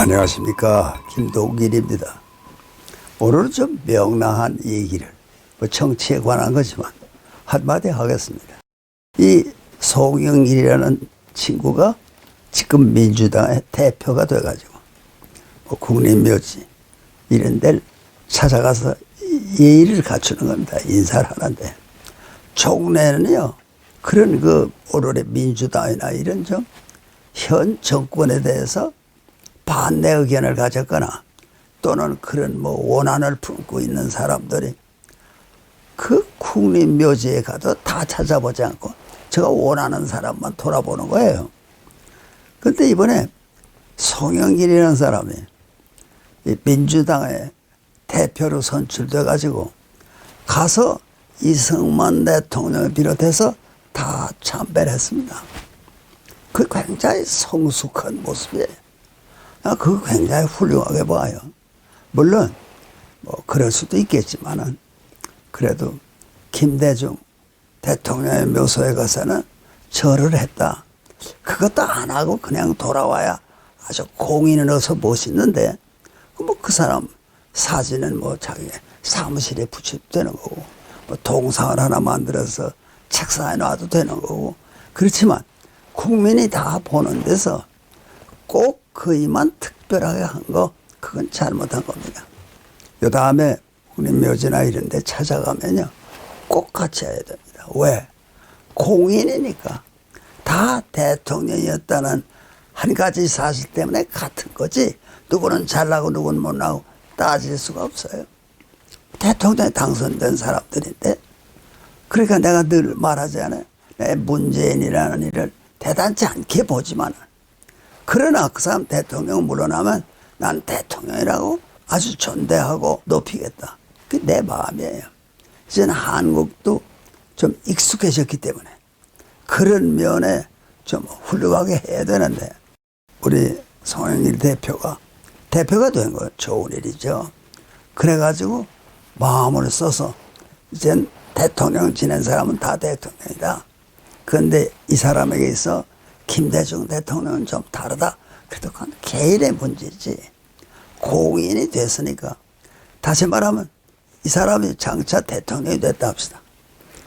안녕하십니까, 김동길입니다. 오늘은 좀 명랑한 얘기를 정치에 관한 거지만 한마디 하겠습니다. 이 송영길이라는 친구가 지금 민주당의 대표가 돼가지고 국립묘지 이런 데를 찾아가서 예의를 갖추는 겁니다. 인사를 하는데 종래는요, 그런 오늘의 민주당이나 이런 좀 현 정권에 대해서 반대 의견을 가졌거나 또는 그런 원한을 품고 있는 사람들이 그 국립묘지에 가도 다 찾아보지 않고 제가 원하는 사람만 돌아보는 거예요. 그런데 이번에 송영길이라는 사람이 민주당의 대표로 선출돼 가지고 가서 이승만 대통령을 비롯해서 다 참배를 했습니다. 그 굉장히 성숙한 모습이에요. 그거 굉장히 훌륭하게 봐요. 물론 그럴 수도 있겠지만은 그래도 김대중 대통령의 묘소에 가서는 절을 했다. 그것도 안 하고 그냥 돌아와야 아주 공인을 넣어서 멋있는데 그 사람 사진은 자기 사무실에 붙여도 되는 거고 동상을 하나 만들어서 책상에 놔도 되는 거고 그렇지만 국민이 다 보는 데서 꼭 그이만 특별하게 한 거 그건 잘못한 겁니다. 요 다음에 국립묘지나 이런 데 찾아가면요 꼭 같이 해야 됩니다. 왜? 공인이니까 다 대통령이었다는 한 가지 사실 때문에 같은 거지 누구는 잘나고 누구는 못나고 따질 수가 없어요. 대통령에 당선된 사람들인데 그러니까 내가 늘 말하지 않아요. 내 문재인이라는 일을 대단치 않게 보지만 그러나 그 사람 대통령 물러나면 난 대통령이라고 아주 존대하고 높이겠다. 그게 내 마음이에요. 이제는 한국도 좀 익숙해졌기 때문에 그런 면에 좀 훌륭하게 해야 되는데 우리 송영길 대표가 된 거 좋은 일이죠. 그래가지고 마음을 써서 이젠 대통령 지낸 사람은 다 대통령이다. 그런데 이 사람에게 있어 김대중 대통령은 좀 다르다. 그래도 그건 개인의 문제지. 공인이 됐으니까. 다시 말하면 이 사람이 장차 대통령이 됐다 합시다.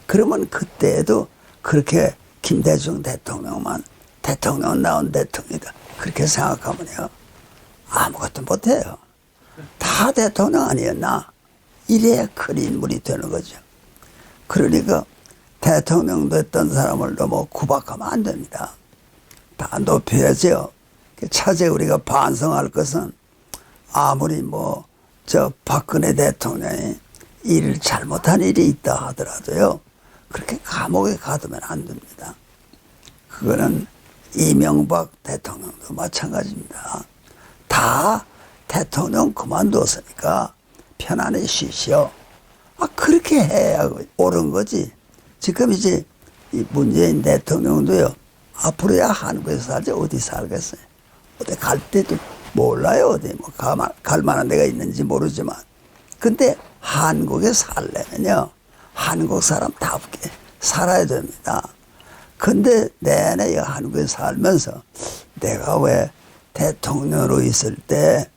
그러면 그때에도 그렇게 김대중 대통령만 대통령 나온 대통령이다. 그렇게 생각하면요. 아무것도 못해요. 다 대통령 아니었나? 이래야 큰 인물이 되는 거죠. 그러니까 대통령 됐던 사람을 너무 구박하면 안 됩니다. 다 높여야죠. 차제 우리가 반성할 것은 아무리 박근혜 대통령이 일을 잘못한 일이 있다 하더라도요. 그렇게 감옥에 가두면 안 됩니다. 그거는 이명박 대통령도 마찬가지입니다. 다 대통령 그만뒀으니까 편안히 쉬시오. 그렇게 해야 옳은 거지. 지금 이제 이 문재인 대통령도요. 앞으로야 한국에서 살지 어디 살겠어요. 어디 갈 때도 몰라요. 어디 갈 만한 데가 있는지 모르지만. 근데 한국에 살려면요. 한국 사람답게 살아야 됩니다. 근데 내내 한국에 살면서 내가 왜 대통령으로 있을 때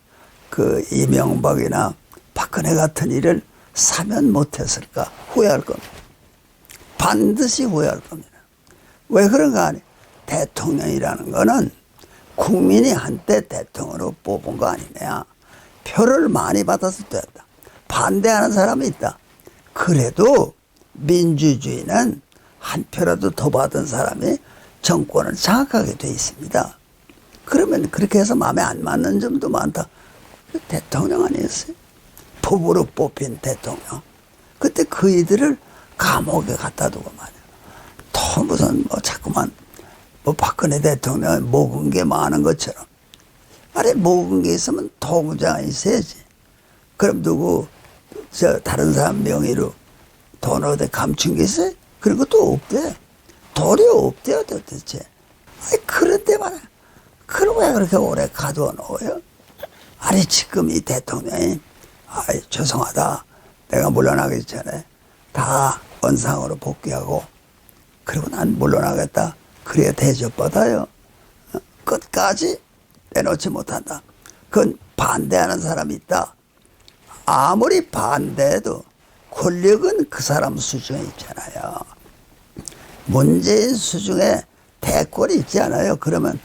그 이명박이나 박근혜 같은 일을 사면 못했을까 후회할 겁니다. 반드시 후회할 겁니다. 왜 그런가 하니 대통령이라는 거는 국민이 한때 대통령으로 뽑은 거 아니냐. 표를 많이 받아서 됐다. 반대하는 사람이 있다. 그래도 민주주의는 한 표라도 더 받은 사람이 정권을 장악하게 돼 있습니다. 그러면 그렇게 해서 마음에 안 맞는 점도 많다. 대통령 아니었어요? 법으로 뽑힌 대통령. 그때 그이들을 감옥에 갖다 두고 말이야. 또 무슨 자꾸만 박근혜 대통령이 먹은 게 많은 것처럼. 아니 먹은 게 있으면 통장이 있어야지. 그럼 누구 다른 사람 명의로 돈 어디 감춘 게 있어요? 그런 것도 없대. 돈이 없대요 도대체. 아니 그런데 말이야. 그걸 왜 그렇게 오래 가두어 놓아요? 아니 지금 이 대통령이 죄송하다. 내가 물러나기 전에 다 원상으로 복귀하고 그리고 난 물러나겠다. 그래야 대접받아요. 끝까지 내놓지 못한다. 그건 반대하는 사람이 있다. 아무리 반대해도 권력은 그 사람 수중에 있잖아요. 문재인 수중에 대권이 있지 않아요. 그러면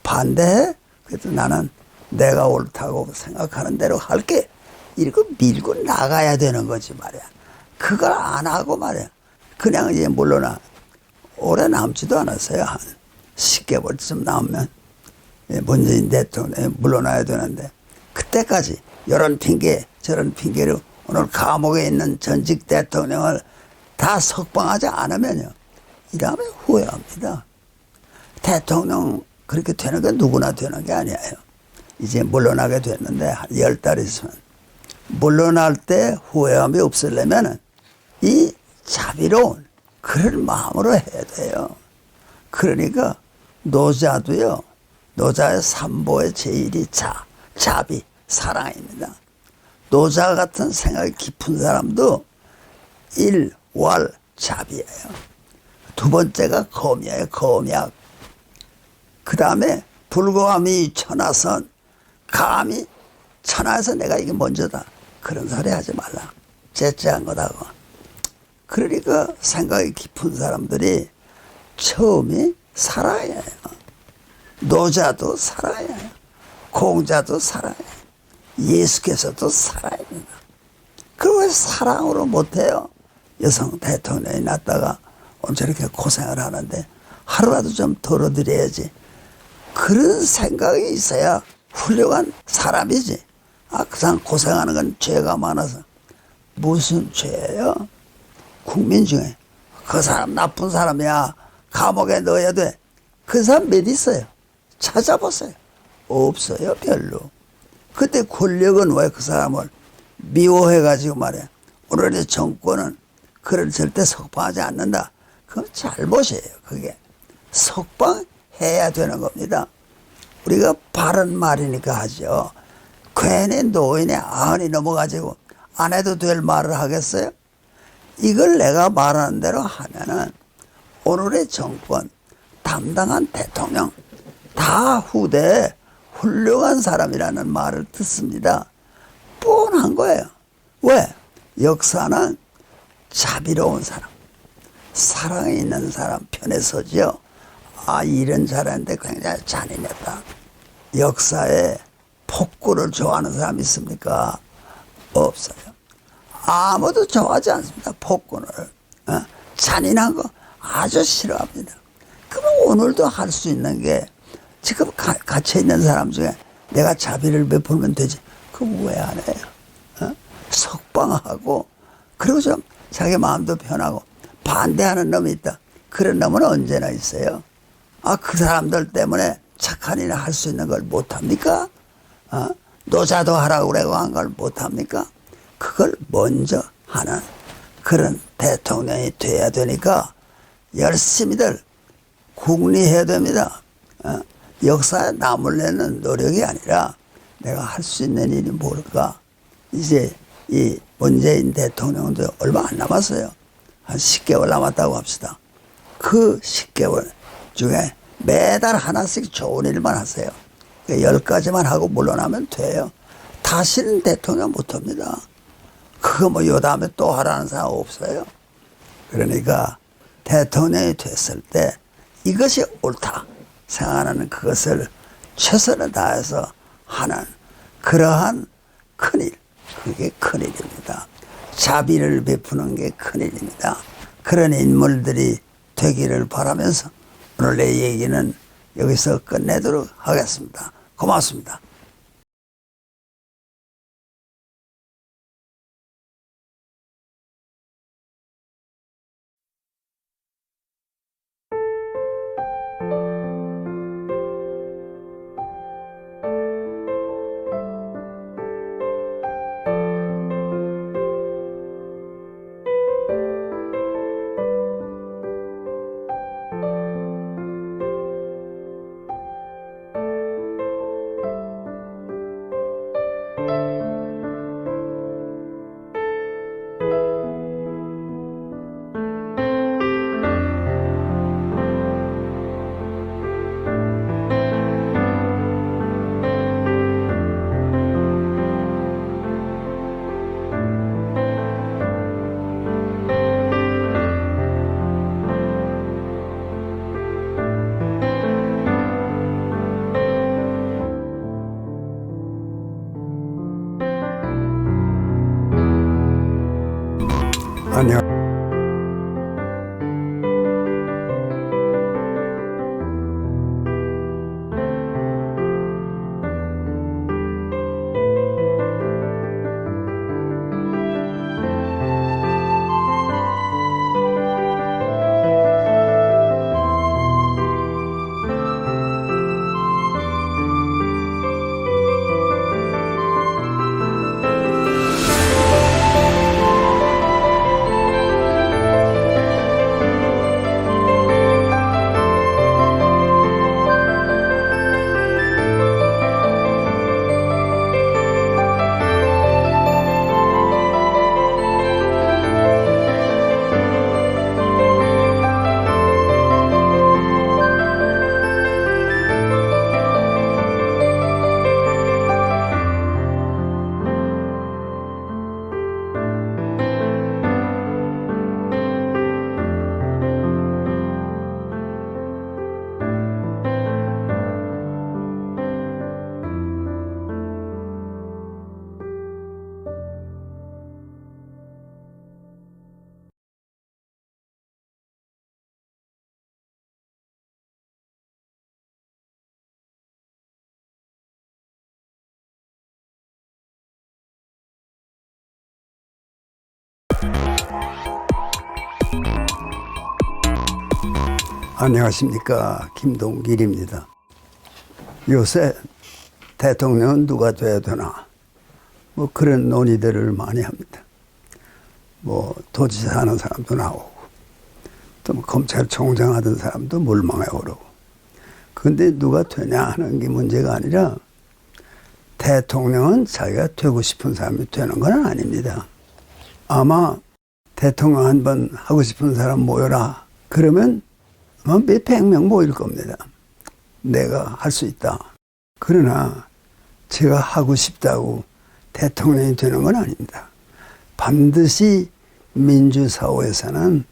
반대해? 그래도 나는 내가 옳다고 생각하는 대로 할게. 이렇게 밀고 나가야 되는 거지 말이야. 그걸 안 하고 말이야. 그냥 이제 물러나. 오래 남지도 않았어요. 한 10개월쯤 남으면 문재인 대통령이 물러나야 되는데, 그때까지 이런 핑계 저런 핑계로 오늘 감옥에 있는 전직 대통령을 다 석방하지 않으면요, 이 다음에 후회합니다. 대통령 그렇게 되는 게 누구나 되는 게 아니에요. 이제 물러나게 됐는데 한 10달 있으면 물러날 때 후회함이 없으려면 이 자비로운 그런 마음으로 해야 돼요. 그러니까 노자도요, 노자의 삼보의 제1이 자비, 사랑입니다. 노자 같은 생각이 깊은 사람도 일왈자비예요. 두 번째가 검이에요. 검약. 그 다음에 불고함이 천하선, 감히 천하에서 내가 이게 먼저다, 그런 소리 하지 말라. 제째한 거다고. 그러니까 생각이 깊은 사람들이 처음이 살아야 해요. 노자도 살아야 해요. 공자도 살아야 해요. 예수께서도 살아야 됩니다. 그걸 왜 사랑으로 못해요? 여성 대통령이 났다가 오늘 저렇게 고생을 하는데 하루라도 좀 덜어드려야지. 그런 생각이 있어야 훌륭한 사람이지. 그 사람 고생하는 건 죄가 많아서. 무슨 죄예요? 국민 중에 그 사람 나쁜 사람이야, 감옥에 넣어야 돼, 그 사람 몇 있어요? 찾아보세요. 없어요. 별로. 그때 권력은 왜 그 사람을 미워해가지고 말이야, 오늘의 정권은 그를 절대 석방하지 않는다. 그건 잘못이에요. 그게 석방해야 되는 겁니다. 우리가 바른 말이니까 하죠. 괜히 노인의 아흔이 넘어가지고 안 해도 될 말을 하겠어요? 이걸 내가 말하는 대로 하면은 오늘의 정권, 담당한 대통령 다 후대에 훌륭한 사람이라는 말을 듣습니다. 뻔한 거예요. 왜? 역사는 자비로운 사람, 사랑이 있는 사람 편에 서지요. 이런 잘하는데 굉장히 잔인했다. 역사에 폭군을 좋아하는 사람이 있습니까? 없어요. 아무도 좋아하지 않습니다. 폭군을. 잔인한 거 아주 싫어합니다. 그럼 오늘도 할 수 있는 게, 지금 갇혀있는 사람 중에 내가 자비를 베풀면 되지, 그럼 왜 안 해요? 석방하고, 그리고 좀 자기 마음도 편하고. 반대하는 놈이 있다. 그런 놈은 언제나 있어요. 그 사람들 때문에 착한 일을 할 수 있는 걸 못합니까? 노자도 하라고 그러고 한 걸 못합니까? 그걸 먼저 하는 그런 대통령이 돼야 되니까 열심히들 국리해야 됩니다. 역사에 남을 내는 노력이 아니라 내가 할 수 있는 일이 뭘까? 이제 이 문재인 대통령도 얼마 안 남았어요. 한 10개월 남았다고 합시다. 그 10개월 중에 매달 하나씩 좋은 일만 하세요. 10가지만 하고 물러나면 돼요. 다시는 대통령 못합니다. 그거 뭐 요 다음에 또 하라는 사람 없어요. 그러니까 대통령이 됐을 때 이것이 옳다 생각하는 그것을 최선을 다해서 하는 그러한 큰일, 그게 큰일입니다. 자비를 베푸는 게 큰일입니다. 그런 인물들이 되기를 바라면서 오늘 내 얘기는 여기서 끝내도록 하겠습니다. 고맙습니다. 안녕하십니까, 김동길입니다. 요새 대통령은 누가 돼야 되나 뭐 그런 논의들을 많이 합니다. 뭐 도지사 하는 사람도 나오고 또 뭐 검찰총장 하던 사람도 물망에 오르고. 그런데 누가 되냐 하는 게 문제가 아니라 대통령은 자기가 되고 싶은 사람이 되는 건 아닙니다. 아마 대통령 한번 하고 싶은 사람 모여라 그러면 아마 몇백 명 모일 겁니다. 내가 할 수 있다. 그러나 제가 하고 싶다고 대통령이 되는 건 아닙니다. 반드시 민주사회에서는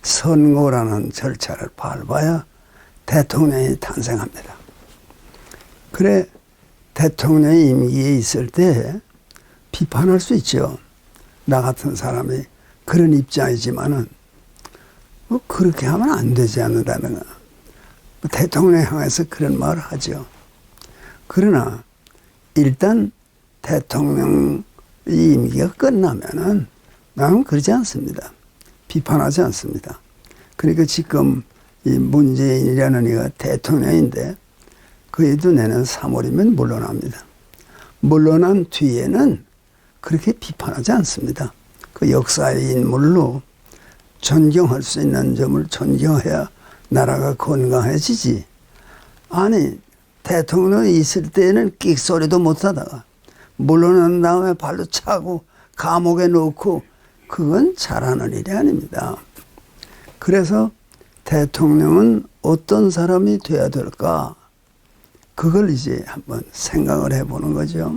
선거라는 절차를 밟아야 대통령이 탄생합니다. 그래, 대통령이 임기에 있을 때 비판할 수 있죠. 나 같은 사람이 그런 입장이지만은 뭐 그렇게 하면 안 되지 않는다든가 대통령에 향해서 그런 말을 하죠. 그러나 일단 대통령 임기가 끝나면은 나는 그러지 않습니다. 비판하지 않습니다. 그러니까 지금 이 문재인이라는 이가 대통령인데 그에도 내년 3월이면 물러납니다. 물러난 뒤에는 그렇게 비판하지 않습니다. 그 역사의 인물로 존경할 수 있는 점을 존경해야 나라가 건강해지지. 아니 대통령이 있을 때는 끽소리도 못하다가 물러난 다음에 발로 차고 감옥에 넣고 그건 잘하는 일이 아닙니다. 그래서 대통령은 어떤 사람이 돼야 될까? 그걸 이제 한번 생각을 해보는 거죠.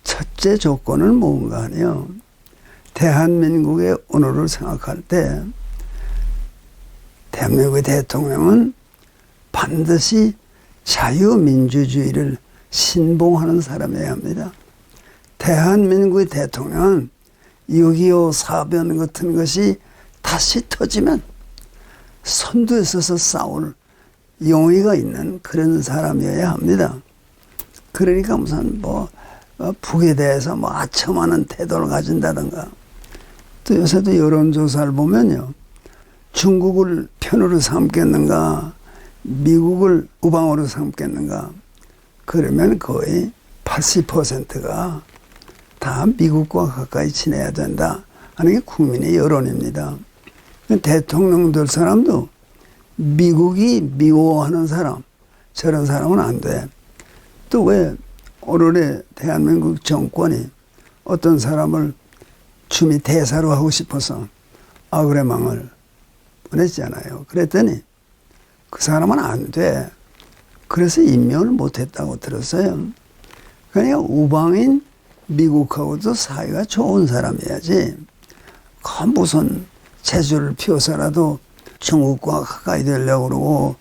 첫째 조건은 뭔가 하냐. 대한민국의 오늘을 생각할 때 대한민국의 대통령은 반드시 자유민주주의를 신봉하는 사람이어야 합니다. 대한민국의 대통령은 6.25 사변 같은 것이 다시 터지면 선두에 서서 싸울 용의가 있는 그런 사람이어야 합니다. 그러니까 무슨 뭐 북에 대해서 뭐 아첨하는 태도를 가진다든가 또 요새도 여론조사를 보면요. 중국을 편으로 삼겠는가 미국을 우방으로 삼겠는가 그러면 거의 80%가 다 미국과 가까이 지내야 된다 하는 게 국민의 여론입니다. 대통령 될 사람도 미국이 미워하는 사람 저런 사람은 안 돼. 또 왜 오늘의 대한민국 정권이 어떤 사람을 추미 대사로 하고 싶어서 아그레망을 보냈잖아요. 그랬더니 그 사람은 안 돼. 그래서 임명을 못했다고 들었어요. 그러니까 우방인 미국하고도 사이가 좋은 사람이야지. 그 무슨 재주를 피워서라도 중국과 가까이 되려고 그러고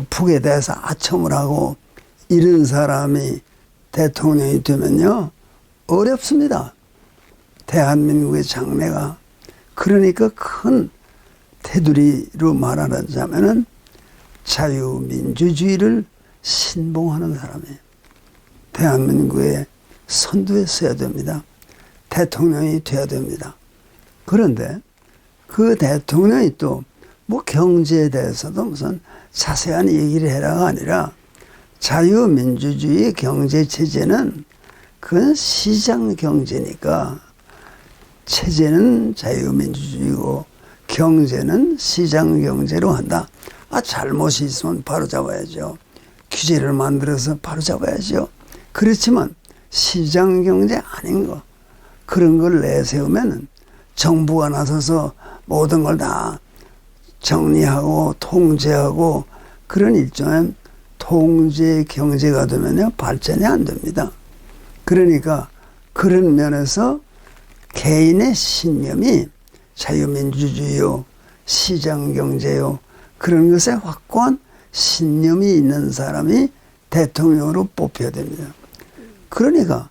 북에 대해서 아첨을 하고 이런 사람이 대통령이 되면요. 어렵습니다. 대한민국의 장래가. 그러니까 큰 테두리로 말하자면은 자유민주주의를 신봉하는 사람이 대한민국의 선두에 서야 됩니다. 대통령이 돼야 됩니다. 그런데 그 대통령이 또 뭐 경제에 대해서도 무슨 자세한 얘기를 해라가 아니라 자유민주주의 경제체제는 그건 시장 경제니까 체제는 자유민주주의고 경제는 시장 경제로 한다. 잘못이 있으면 바로 잡아야죠. 규제를 만들어서 바로 잡아야죠. 그렇지만 시장 경제 아닌 거 그런 걸 내세우면 정부가 나서서 모든 걸 다 정리하고 통제하고 그런 일종의 통제 경제가 되면요 발전이 안 됩니다. 그러니까 그런 면에서 개인의 신념이 자유민주주의요 시장경제요 그런 것에 확고한 신념이 있는 사람이 대통령으로 뽑혀야 됩니다. 그러니까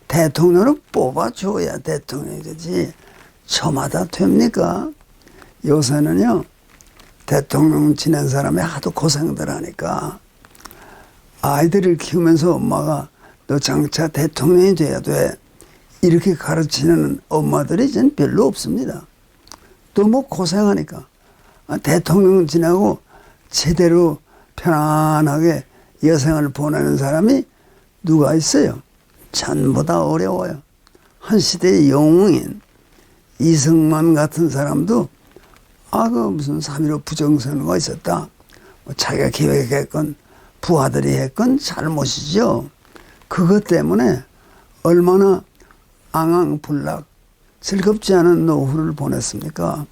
대통령으로 뽑아줘야 대통령이 되지 저마다 됩니까? 요새는요 대통령 지낸 사람이 하도 고생들 하니까 아이들을 키우면서 엄마가 너 장차 대통령이 돼야 돼 이렇게 가르치는 엄마들이 전 별로 없습니다. 너무 고생하니까 대통령 지나고 제대로 편안하게 여생을 보내는 사람이 누가 있어요? 전보다 어려워요. 한 시대의 영웅인 이승만 같은 사람도 그 무슨 3.15 부정선거가 있었다. 자기가 기획했건 부하들이 했건 잘못이죠. 그것 때문에 얼마나 앙앙불락 즐겁지 않은 노후를 보냈습니까?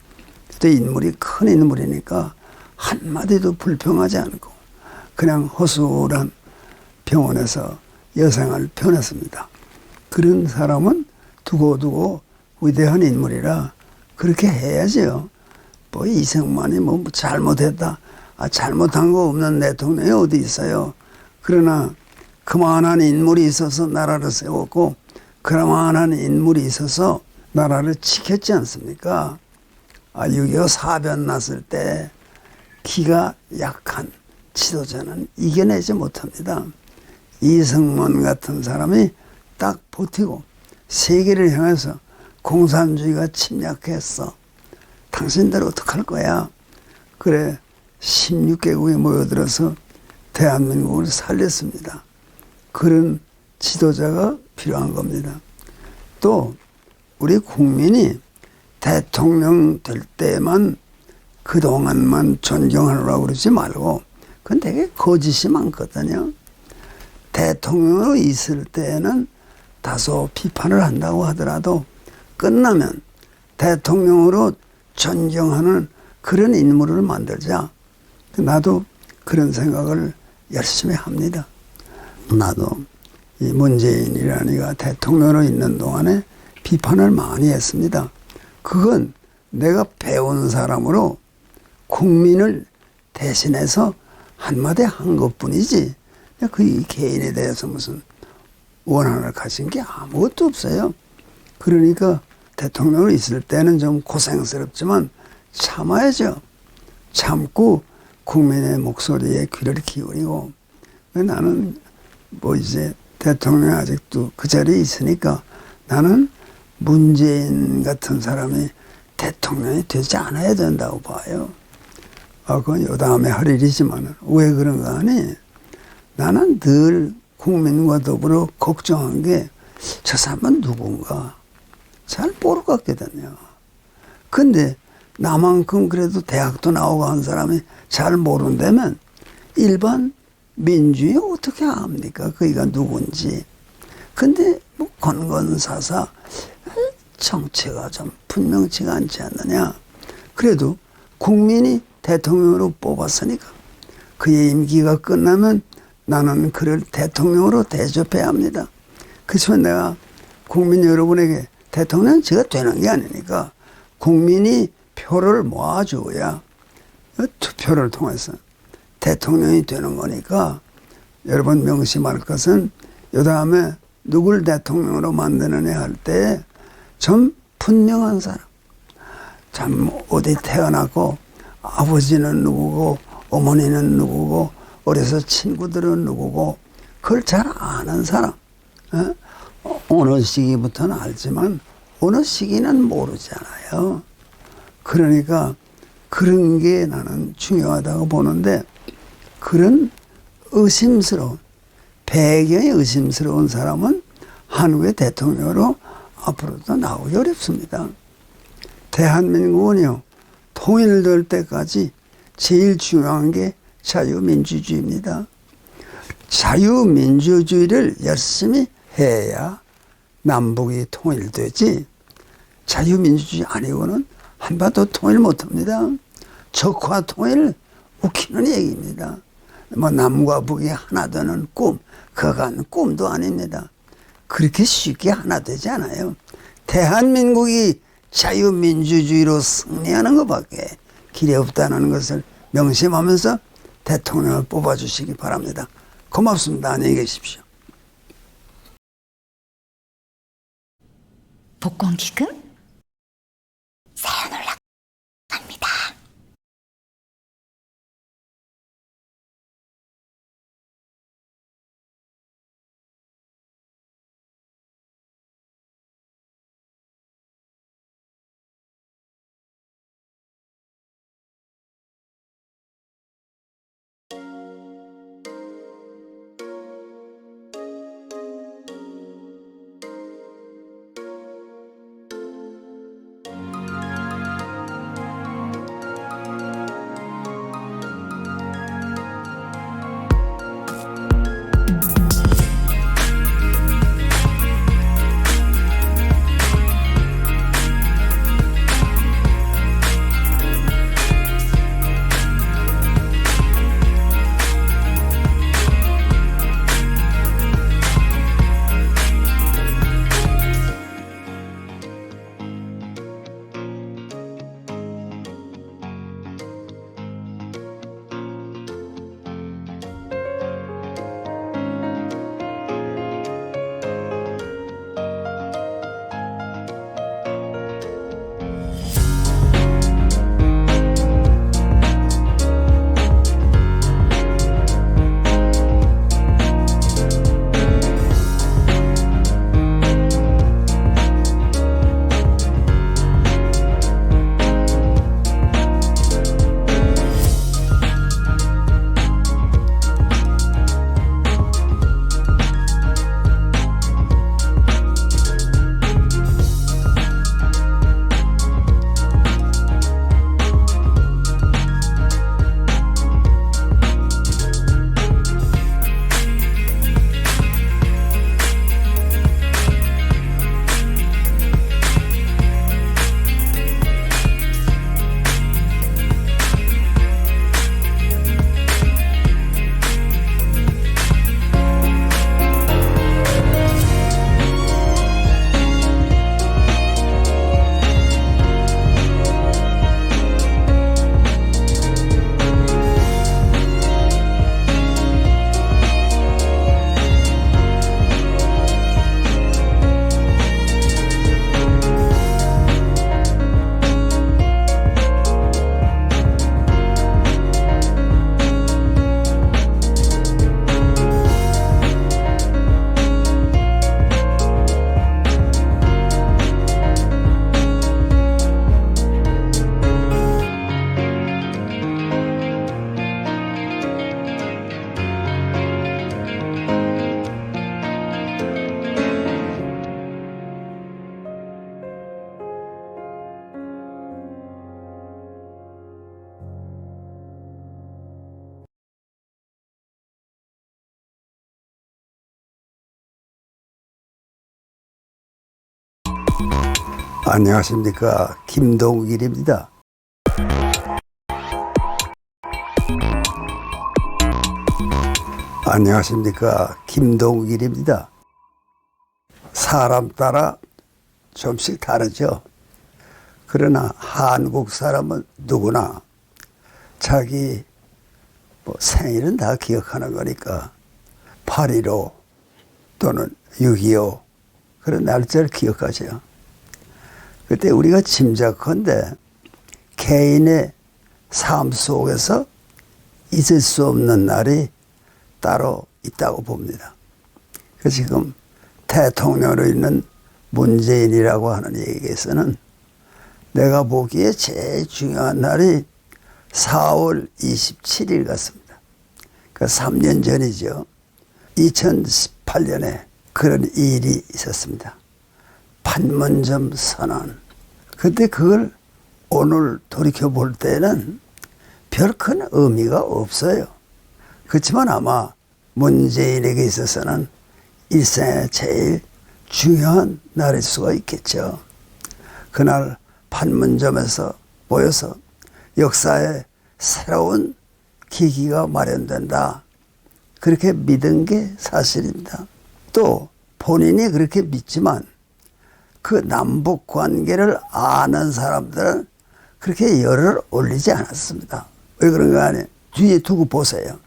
그때 인물이 큰 인물이니까 한마디도 불평하지 않고 그냥 허술한 병원에서 여생을 보냈습니다. 그런 사람은 두고두고 위대한 인물이라 그렇게 해야지요. 뭐 이승만이 뭐 잘못했다. 잘못한 거 없는 대통령이 어디 있어요. 그러나 그만한 인물이 있어서 나라를 세웠고 그만한 인물이 있어서 나라를 지켰지 않습니까? 6.25 사변 났을 때 기가 약한 지도자는 이겨내지 못합니다. 이승만 같은 사람이 딱 버티고 세계를 향해서 공산주의가 침략했어. 당신들 어떡할 거야? 그래 16개국이 모여들어서 대한민국을 살렸습니다. 그런 지도자가 필요한 겁니다. 또 우리 국민이 대통령 될 때만 그동안만 존경하려고 그러지 말고 그건 되게 거짓이 많거든요. 대통령으로 있을 때는 다소 비판을 한다고 하더라도 끝나면 대통령으로 존경하는 그런 인물을 만들자. 나도 그런 생각을 열심히 합니다. 나도 이 문재인이라는 이가 대통령으로 있는 동안에 비판을 많이 했습니다. 그건 내가 배운 사람으로 국민을 대신해서 한마디 한 것뿐이지 그 개인에 대해서 무슨 원한을 가진 게 아무것도 없어요. 그러니까 대통령으로 있을 때는 좀 고생스럽지만 참아야죠. 참고 국민의 목소리에 귀를 기울이고 나는 뭐 이제 대통령이 아직도 그 자리에 있으니까 나는 문재인 같은 사람이 대통령이 되지 않아야 된다고 봐요. 그건 요다음에 할 일이지만 왜 그런가 하니 나는 늘 국민과 더불어 걱정한 게 저 사람은 누군가 잘 모르겠거든요. 근데 나만큼 그래도 대학도 나오고 한 사람이 잘 모른다면 일반 민주이 어떻게 압니까? 그이가 누군지. 근데 뭐 건건사사 정체가 좀 분명치가 않지 않느냐. 그래도 국민이 대통령으로 뽑았으니까 그의 임기가 끝나면 나는 그를 대통령으로 대접해야 합니다. 그렇지만 내가 국민 여러분에게 대통령은 제가 되는 게 아니니까 국민이 표를 모아줘야 투표를 통해서 대통령이 되는 거니까 여러분 명심할 것은 이 다음에 누굴 대통령으로 만드느냐 할 때 좀 분명한 사람. 참 어디 태어났고 아버지는 누구고 어머니는 누구고 어려서 친구들은 누구고 그걸 잘 아는 사람. 어느 시기부터는 알지만 어느 시기는 모르잖아요. 그러니까 그런 게 나는 중요하다고 보는데 그런 의심스러운 배경이 의심스러운 사람은 한국의 대통령으로 앞으로도 나오기 어렵습니다. 대한민국은요 통일될 때까지 제일 중요한 게 자유민주주의입니다. 자유민주주의를 열심히 해야 남북이 통일되지 자유민주주의 아니고는 한반도 통일 못합니다. 적화 통일 웃기는 얘기입니다. 뭐 남과 북이 하나 되는 꿈, 그건 꿈도 아닙니다. 그렇게 쉽게 하나 되지 않아요. 대한민국이 자유민주주의로 승리하는 것밖에 길이 없다는 것을 명심하면서 대통령을 뽑아주시기 바랍니다. 고맙습니다. 안녕히 계십시오. 복권 기금? 안녕하십니까, 김동길입니다. 안녕하십니까, 김동길입니다. 사람 따라 좀씩 다르죠. 그러나 한국 사람은 누구나 자기 생일은 다 기억하는 거니까 8.15 또는 6.25 그런 날짜를 기억하죠. 그때 우리가 짐작컨대 개인의 삶 속에서 잊을 수 없는 날이 따로 있다고 봅니다. 그 지금 대통령으로 있는 문재인이라고 하는 얘기에서는 내가 보기에 제일 중요한 날이 4월 27일 같습니다. 그 3년 전이죠. 2018년에 그런 일이 있었습니다. 판문점 선언. 근데 그걸 오늘 돌이켜 볼 때는 별 큰 의미가 없어요. 그렇지만 아마 문재인에게 있어서는 일생에 제일 중요한 날일 수가 있겠죠. 그날 판문점에서 모여서 역사의 새로운 기기가 마련된다. 그렇게 믿은 게 사실입니다. 또 본인이 그렇게 믿지만 그 남북 관계를 아는 사람들은 그렇게 열을 올리지 않았습니다. 왜 그런가 하니 뒤에 두고 보세요.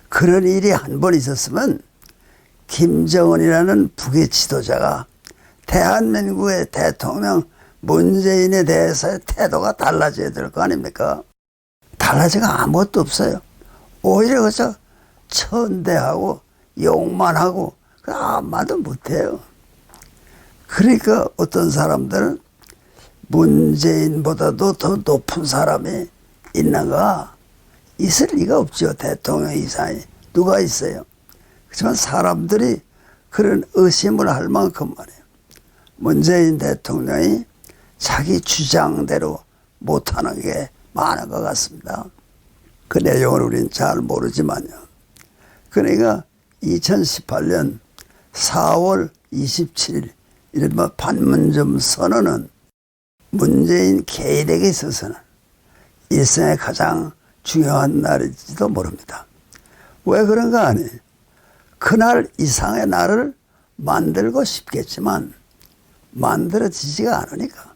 그런 일이 한 번 있었으면 김정은이라는 북의 지도자가 대한민국의 대통령 문재인에 대해서의 태도가 달라져야 될 거 아닙니까? 달라지가 아무것도 없어요. 오히려 그저 천대하고 욕만 하고 아무 말도 못해요. 그러니까 어떤 사람들은 문재인보다도 더 높은 사람이 있는가? 있을 리가 없죠. 대통령 이상이 누가 있어요. 그렇지만 사람들이 그런 의심을 할 만큼 말이에요. 문재인 대통령이 자기 주장대로 못하는 게 많은 것 같습니다. 그 내용을 우리는 잘 모르지만요. 그러니까 2018년 4월 27일 이른바 판문점 선언은 문재인 개인에게 있어서는 일생의 가장 중요한 날일지도 모릅니다. 왜 그런가 하니 그날 이상의 날을 만들고 싶겠지만 만들어지지가 않으니까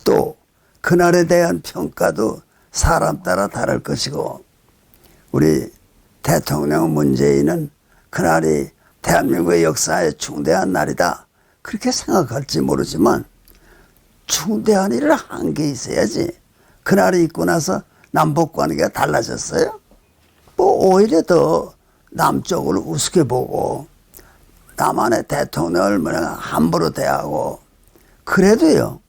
또 그날에 대한 평가도 사람 따라 다를 것이고 우리 대통령 문재인은 그날이 대한민국의 역사에 중대한 날이다 그렇게 생각할지 모르지만 중대한 일을 한 게 있어야지 그날이 있고 나서 남북관계가 달라졌어요? 오히려 더 남쪽을 우습게 보고 남한의 대통령을 함부로 대하고 그래도요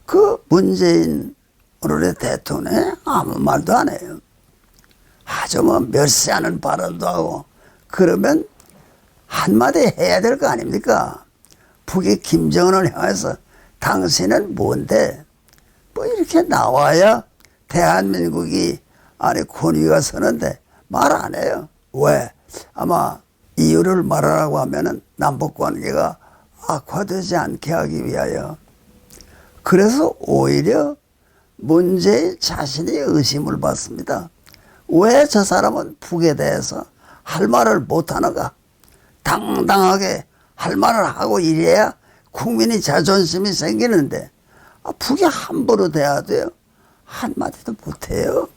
그 문재인 오늘의 대통령이 아무 말도 안 해요. 아주 멸시하는 발언도 하고 그러면 한마디 해야 될 거 아닙니까? 북의 김정은을 향해서 당신은 뭔데? 이렇게 나와야 대한민국이 안에 권위가 서는데 말 안 해요. 왜? 아마 이유를 말하라고 하면은 남북관계가 악화되지 않게 하기 위하여. 그래서 오히려 문재인 자신이 의심을 받습니다. 왜 저 사람은 북에 대해서 할 말을 못하는가? 당당하게 할 말을 하고 이래야 국민이 자존심이 생기는데 북이 함부로 대하도요 한마디도 못해요.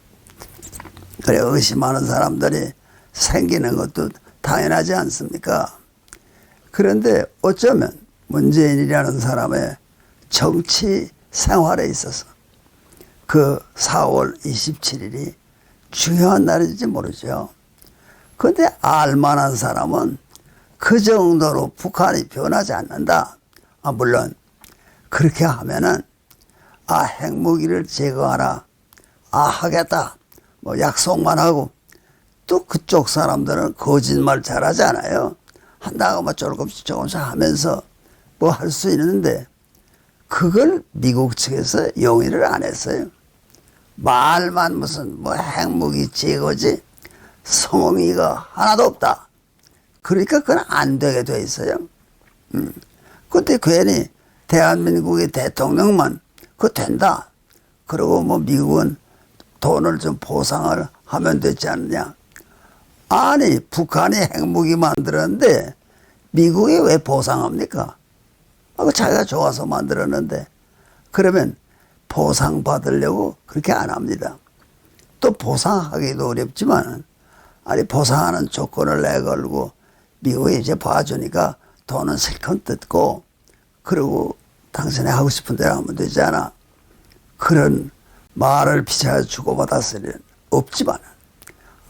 그래 의심하는 사람들이 생기는 것도 당연하지 않습니까? 그런데 어쩌면 문재인이라는 사람의 정치 생활에 있어서 그 4월 27일이 중요한 날인지 모르죠. 그런데 알만한 사람은 그 정도로 북한이 변하지 않는다. 물론 그렇게 하면은 핵무기를 제거하라. 하겠다. 약속만 하고 또 그쪽 사람들은 거짓말 잘하지 않아요. 한다고 조금씩 하면서 할 수 있는데 그걸 미국 측에서 용인을 안 했어요. 말만 무슨 핵무기 제거지 성의가 하나도 없다. 그러니까 그건 안 되게 돼 있어요. 근데 괜히 대한민국의 대통령만 그거 된다. 그리고 뭐 미국은 돈을 좀 보상을 하면 되지 않느냐. 아니 북한이 핵무기 만들었는데 미국이 왜 보상합니까? 그 자기가 좋아서 만들었는데. 그러면 보상받으려고 그렇게 안 합니다. 또 보상하기도 어렵지만 아니 보상하는 조건을 내걸고 미국이 이제 봐주니까 돈은 실컷 뜯고 그리고 당신이 하고 싶은 대로 하면 되잖아. 그런 말을 피차 주고받았을 일은 없지만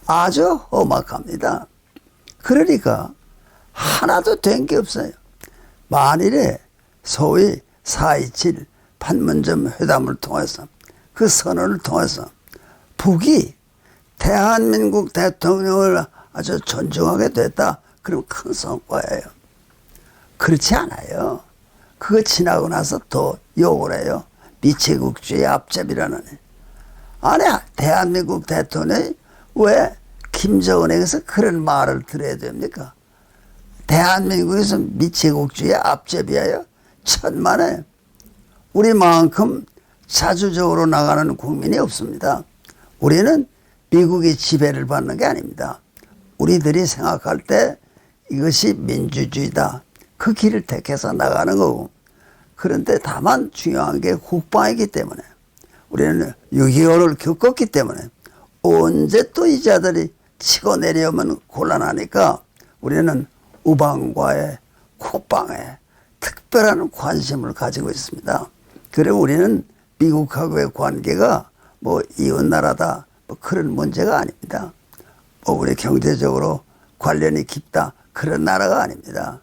아주 험악합니다. 그러니까 하나도 된 게 없어요. 만일에 소위 4.27 판문점 회담을 통해서 그 선언을 통해서 북이 대한민국 대통령을 아주 존중하게 됐다. 그럼 큰 성과예요. 그렇지 않아요. 그거 지나고 나서 또 욕을 해요. 미치국주의 앞잡이라는. 아니 대한민국 대통령이 왜 김정은에게서 그런 말을 들어야 됩니까? 대한민국에서 미치국주의 앞잡이예요. 천만에. 우리만큼 자주적으로 나가는 국민이 없습니다. 우리는 미국의 지배를 받는 게 아닙니다. 우리들이 생각할 때 이것이 민주주의다. 그 길을 택해서 나가는 거고. 그런데 다만 중요한 게 국방이기 때문에 우리는 6.25를 겪었기 때문에 언제 또 이 자들이 치고 내려오면 곤란하니까 우리는 우방과의 국방에 특별한 관심을 가지고 있습니다. 그리고 우리는 미국하고의 관계가 뭐 이웃나라다 뭐 그런 문제가 아닙니다. 뭐 우리 경제적으로 관련이 깊다 그런 나라가 아닙니다.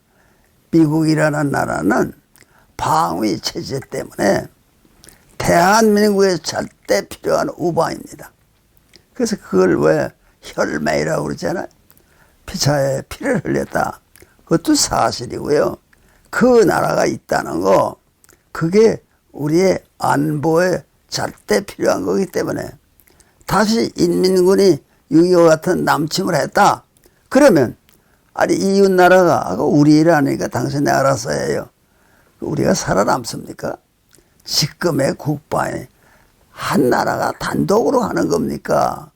미국이라는 나라는 방위 체제 때문에 대한민국에 절대 필요한 우방입니다. 그래서 그걸 왜 혈맹이라고 그러잖아요. 피차에 피를 흘렸다. 그것도 사실이고요. 그 나라가 있다는 거 그게 우리의 안보에 절대 필요한 거기 때문에 다시 인민군이 6.25 같은 남침을 했다. 그러면 아니 이웃 나라가 우리라니까 당신이 알아서 해요. 우리가 살아남습니까? 지금의 국방에 한 나라가 단독으로 하는 겁니까?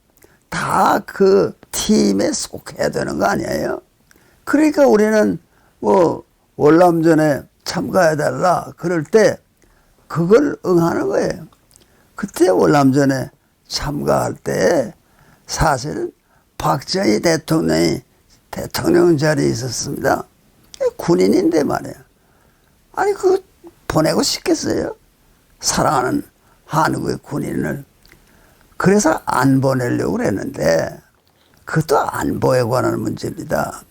다 그 팀에 속해야 되는 거 아니에요? 그러니까 우리는 뭐 월남전에 참가해달라 그럴 때 그걸 응하는 거예요. 그때 월남전에 참가할 때 사실은 박정희 대통령이 대통령 자리에 있었습니다. 군인인데 말이에요. 아니 그 보내고 싶겠어요? 사랑하는 한국의 군인을. 그래서 안 보내려고 그랬는데 그것도 안보에 관한 문제입니다.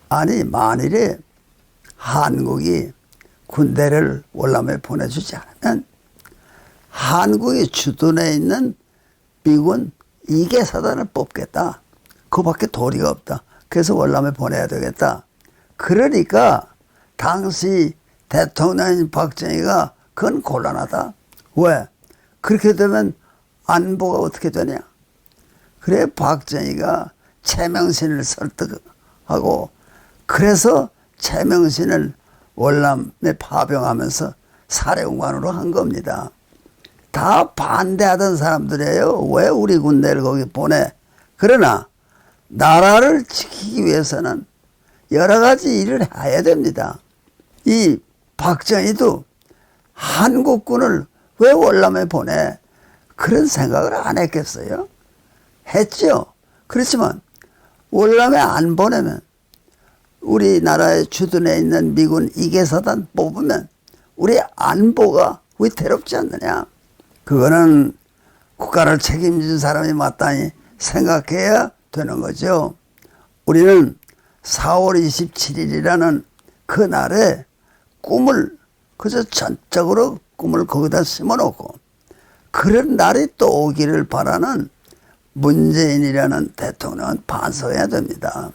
아니 만일에 한국이 군대를 월남에 보내주지 않으면 한국의 주둔에 있는 미군 2개 사단을 뽑겠다. 그거밖에 도리가 없다. 그래서 월남에 보내야 되겠다. 그러니까 당시 대통령인 박정희가 그건 곤란하다. 왜? 그렇게 되면 안보가 어떻게 되냐. 그래 박정희가 최명신을 설득하고 그래서 최명신을 월남에 파병하면서 사령관으로 한 겁니다. 다 반대하던 사람들이에요. 왜 우리 군대를 거기 보내? 그러나 나라를 지키기 위해서는 여러 가지 일을 해야 됩니다. 이 박정희도 한국군을 왜 월남에 보내? 그런 생각을 안 했겠어요? 했죠. 그렇지만 월남에 안 보내면 우리나라의 주둔에 있는 미군 2개 사단 뽑으면 우리 안보가 위태롭지 않느냐. 그거는 국가를 책임진 사람이 마땅히 생각해야 되는 거죠. 우리는 4월 27일이라는 그날에 꿈을 그저 전적으로 꿈을 거기다 심어놓고 그런 날이 또 오기를 바라는 문재인이라는 대통령은 반성해야 됩니다.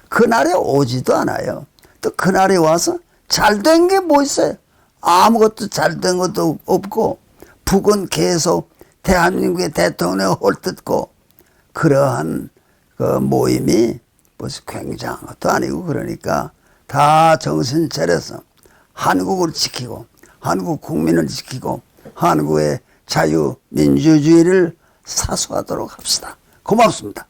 그날에 오지도 않아요. 또 그날에 와서 잘된 게 뭐 있어요? 아무것도 잘된 것도 없고 북은 계속 대한민국의 대통령을 헐뜯고 그러한 그 모임이 무슨 굉장한 것도 아니고 그러니까 다 정신 차려서 한국을 지키고 한국 국민을 지키고 한국의 자유민주주의를 사수하도록 합시다. 고맙습니다.